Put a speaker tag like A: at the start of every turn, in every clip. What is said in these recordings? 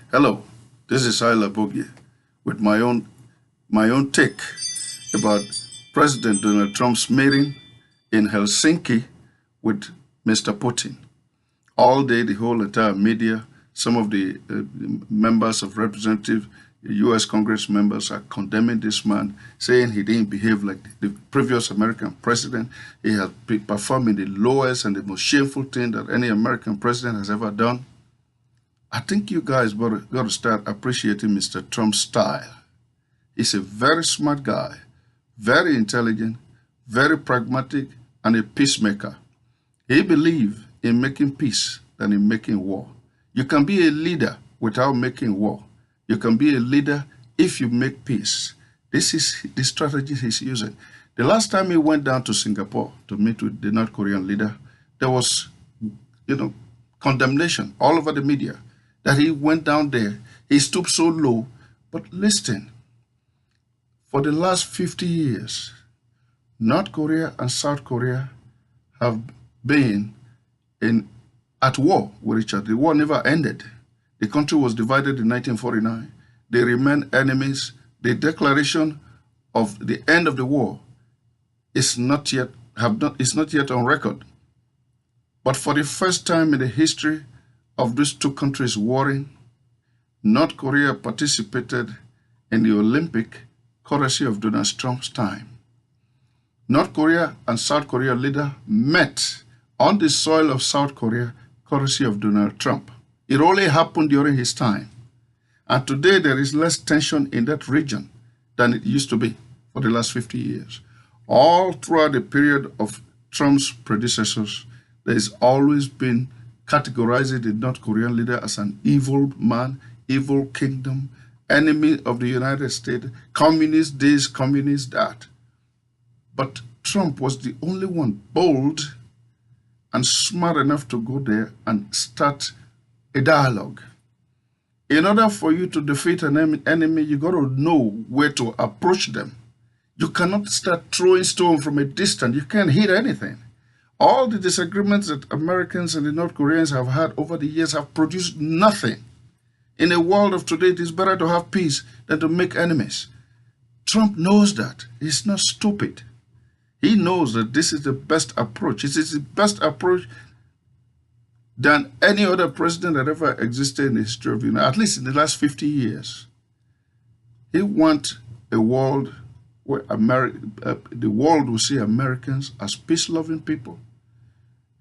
A: Hello, this is Ila Bogie with my own take about President Donald Trump's meeting in Helsinki with Mr. Putin. All day, the whole entire media, some of the members of representative U.S. Congress members are condemning this man, saying he didn't behave like the previous American president. He has been performing the lowest and the most shameful thing that any American president has ever done. I think you guys got to start appreciating Mr. Trump's style. He's a very smart guy, very intelligent, very pragmatic, and a peacemaker. He believes in making peace than in making war. You can be a leader without making war. You can be a leader if you make peace. This is the strategy he's using. The last time he went down to Singapore to meet with the North Korean leader, there was, condemnation all over the media that he went down there. He stooped so low. But listen, for the last 50 years, North Korea and South Korea have been at war with each other. The war never ended. The country was divided in 1949. They remain enemies. The declaration of the end of the war is not yet on record. But for the first time in the history of these two countries warring, North Korea participated in the Olympic courtesy of Donald Trump's time. North Korea and South Korea leader met on the soil of South Korea courtesy of Donald Trump. It only happened during his time. And today there is less tension in that region than it used to be for the last 50 years. All throughout the period of Trump's predecessors, there has always been categorizing the North Korean leader as an evil man, evil kingdom, enemy of the United States, communist this, communist that. But Trump was the only one bold and smart enough to go there and start a dialogue. In order for you to defeat an enemy, you got to know where to approach them. You cannot start throwing stones from a distance. You can't hit anything. All the disagreements that Americans and the North Koreans have had over the years have produced nothing. In a world of today, it is better to have peace than to make enemies. Trump knows that. He's not stupid. He knows that this is the best approach. It is the best approach than any other president that ever existed in the history of the United States, at least in the last 50 years. He wants a world where the world will see Americans as peace-loving people,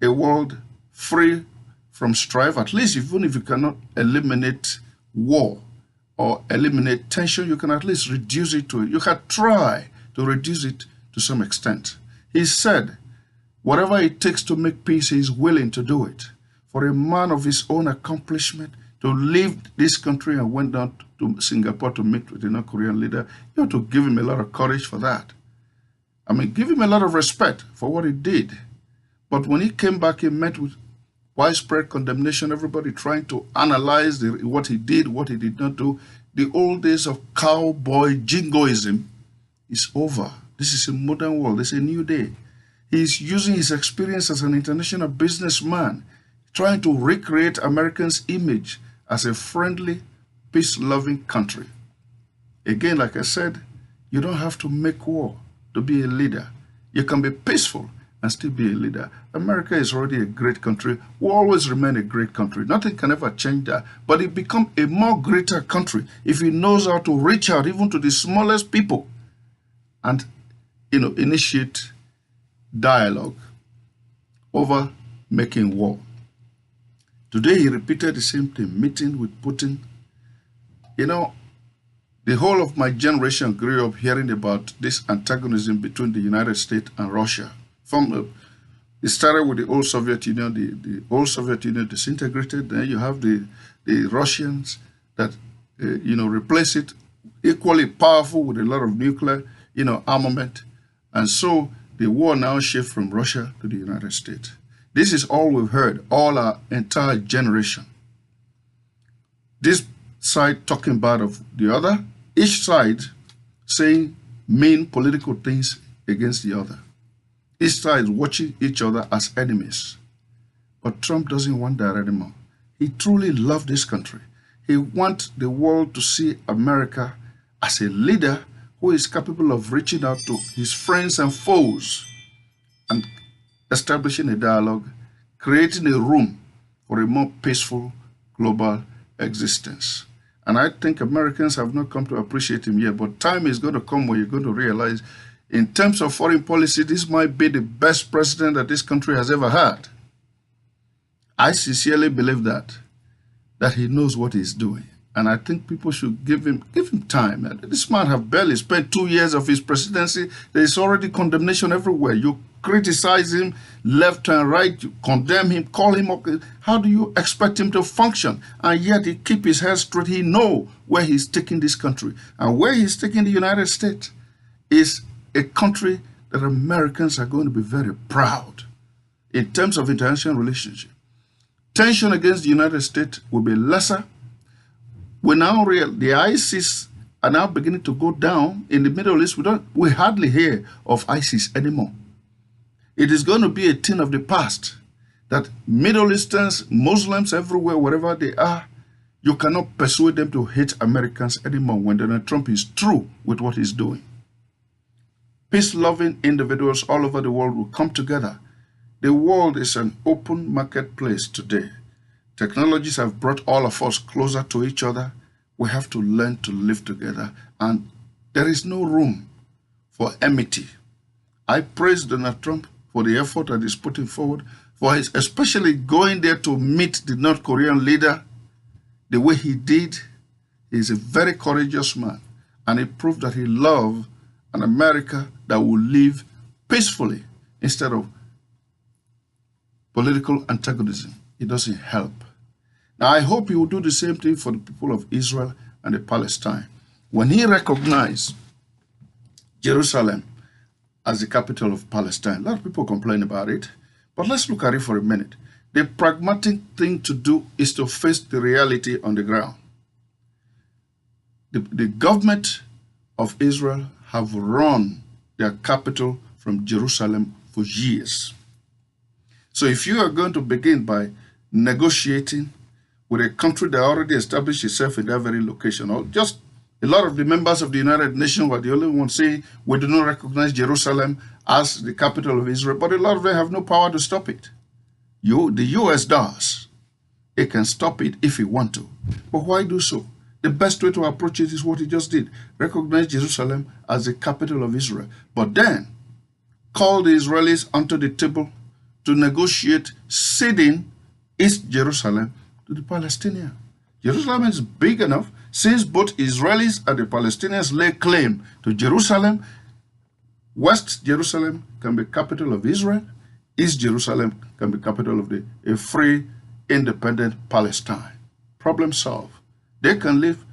A: a world free from strife. At least even if you cannot eliminate war or eliminate tension, you can at least reduce it to it. You can try to reduce it to some extent. He said, whatever it takes to make peace, he is willing to do it. For a man of his own accomplishment to leave this country and went down to Singapore to meet with the North Korean leader, you have to give him a lot of courage for that. I mean, give him a lot of respect for what he did. But when he came back, he met with widespread condemnation, everybody trying to analyze what he did, what he did not do. The old days of cowboy jingoism is over. This is a modern world. This is a new day. He's using his experience as an international businessman, trying to recreate Americans' image as a friendly, peace-loving country. Again, like I said, you don't have to make war to be a leader. You can be peaceful and still be a leader. America is already a great country, will always remain a great country. Nothing can ever change that. But it becomes a more greater country if it knows how to reach out even to the smallest people and initiate dialogue over making war. Today he repeated the same thing, meeting with Putin. The whole of my generation grew up hearing about this antagonism between the United States and Russia. It started with the old Soviet Union. The old Soviet Union disintegrated. Then you have the Russians that replace it, equally powerful with a lot of nuclear armament. And so the war now shifts from Russia to the United States. This is all we've heard, all our entire generation. This side talking bad of the other, each side saying mean political things against the other. Each side is watching each other as enemies. But Trump doesn't want that anymore. He truly loves this country. He wants the world to see America as a leader who is capable of reaching out to his friends and foes and establishing a dialogue, creating a room for a more peaceful global existence. And I think Americans have not come to appreciate him yet, but time is going to come where you're going to realize, in terms of foreign policy, this might be the best president that this country has ever had. I sincerely believe that he knows what he's doing. And I think people should give him time. This man have barely spent 2 years of his presidency. There is already condemnation everywhere. You criticize him left and right, you condemn him, call him up. How do you expect him to function? And yet he keep his head straight. He know where he's taking this country. And where he's taking the United States is a country that Americans are going to be very proud in terms of international relationship. Tension against the United States will be lesser. The ISIS are now beginning to go down in the Middle East. We hardly hear of ISIS anymore. It is going to be a thing of the past that Middle Easterns, Muslims everywhere, wherever they are, you cannot persuade them to hate Americans anymore when Donald Trump is through with what he's doing. Peace-loving individuals all over the world will come together. The world is an open marketplace today. Technologies have brought all of us closer to each other. We have to learn to live together, and there is no room for enmity. I praise Donald Trump for the effort that he's putting forward, for his especially going there to meet the North Korean leader the way he did. He's a very courageous man, and he proved that he loves an America that will live peacefully instead of political antagonism. It doesn't help. Now, I hope he will do the same thing for the people of Israel and the Palestine. When he recognized Jerusalem as the capital of Palestine, a lot of people complain about it, but let's look at it for a minute. The pragmatic thing to do is to face the reality on the ground. The government of Israel have run their capital from Jerusalem for years. So if you are going to begin by negotiating with a country that already established itself in that very location, or just a lot of the members of the United Nations were the only ones saying we do not recognize Jerusalem as the capital of Israel, but a lot of them have no power to stop it. The US does. It can stop it if it want to. But why do so? The best way to approach it is what he just did. Recognize Jerusalem as the capital of Israel. But then call the Israelis onto the table to negotiate ceding East Jerusalem to the Palestinians. Jerusalem is big enough. Since both Israelis and the Palestinians lay claim to Jerusalem, West Jerusalem can be capital of Israel. East Jerusalem can be capital of a free, independent Palestine. Problem solved. They can live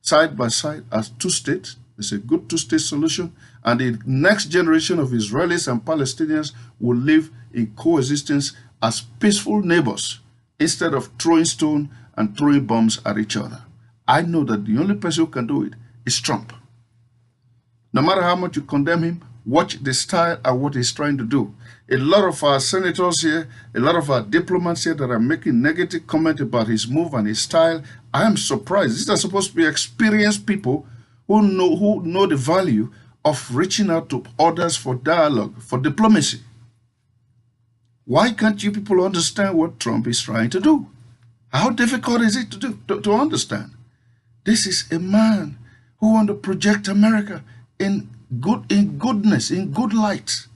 A: side by side as two states. It's a good two-state solution. And the next generation of Israelis and Palestinians will live in coexistence as peaceful neighbors instead of throwing stone and throwing bombs at each other. I know that the only person who can do it is Trump. No matter how much you condemn him, watch the style and what he's trying to do. A lot of our senators here, a lot of our diplomats here that are making negative comment about his move and his style, I am surprised. These are supposed to be experienced people who know the value of reaching out to others for dialogue, for diplomacy. Why can't you people understand what Trump is trying to do? How difficult is it to understand? This is a man who wants to project America in goodness, in good light.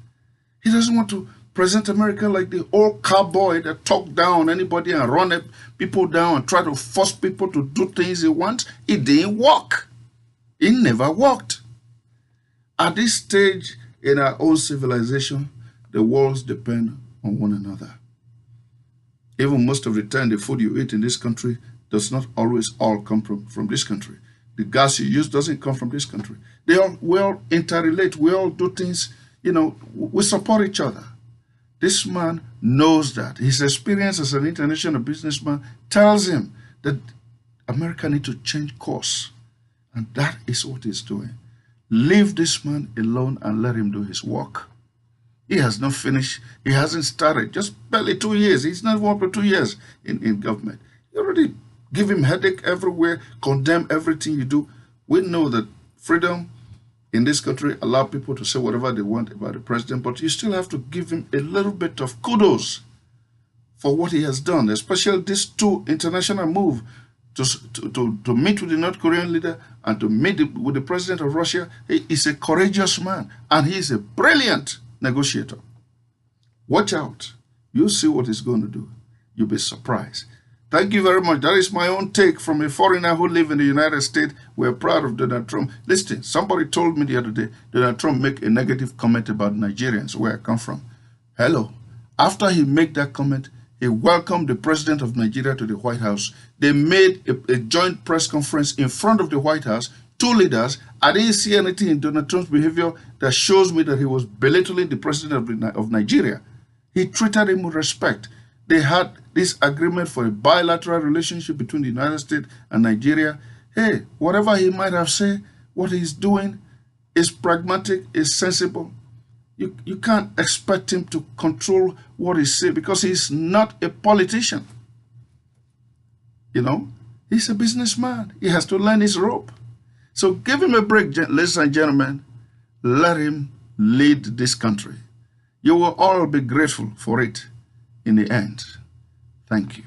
A: He doesn't want to present America like the old cowboy that talk down anybody and run people down and try to force people to do things he wants. It didn't work. It never worked. At this stage in our own civilization, the worlds depend on one another. Even most of the time, the food you eat in this country does not always all come from this country. The gas you use doesn't come from this country. We all interrelate. We all do things, we support each other. This man knows that. His experience as an international businessman tells him that America needs to change course. And that is what he's doing. Leave this man alone and let him do his work. He has not finished. He hasn't started. Just barely 2 years. He's not worked for 2 years in government. He already give him headache everywhere, condemn everything you do. We know that freedom in this country allow people to say whatever they want about the president, but you still have to give him a little bit of kudos for what he has done, especially these two international moves to meet with the North Korean leader and to meet with the president of Russia. He is a courageous man and he is a brilliant negotiator. Watch out. You'll see what he's going to do. You'll be surprised. Thank you very much. That is my own take from a foreigner who lives in the United States. We're proud of Donald Trump. Listen, somebody told me the other day, Donald Trump make a negative comment about Nigerians, where I come from. Hello. After he made that comment, he welcomed the president of Nigeria to the White House. They made a joint press conference in front of the White House, two leaders. I didn't see anything in Donald Trump's behavior that shows me that he was belittling the president of Nigeria. He treated him with respect. They had this agreement for a bilateral relationship between the United States and Nigeria. Hey, whatever he might have said, what he's doing is pragmatic, is sensible. You can't expect him to control what he says because he's not a politician. You know, he's a businessman. He has to learn his rope. So give him a break, ladies and gentlemen. Let him lead this country. You will all be grateful for it in the end. Thank you.